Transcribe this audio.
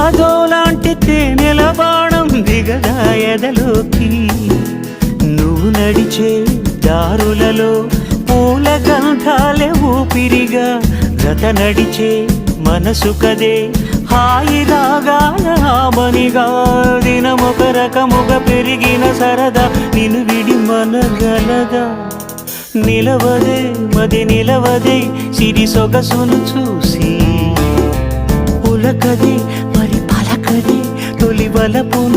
అదోలాంటి తేనెల బాణం దిగదా ఎదలోకి నువ్వు నడిచే దారులలో పూల గంధాలే ఊపిరిగా గత నడిచే మనసు కదే హాయి రాగాల ఆమనిగా దినమొక రకముగా పెరిగిన సరదా నిన్ను విడి మనగలదా నిలవదే మది నిలవదే సిరి సొగసును చూసి పులకదే మరి పలకదే తొలి బలపున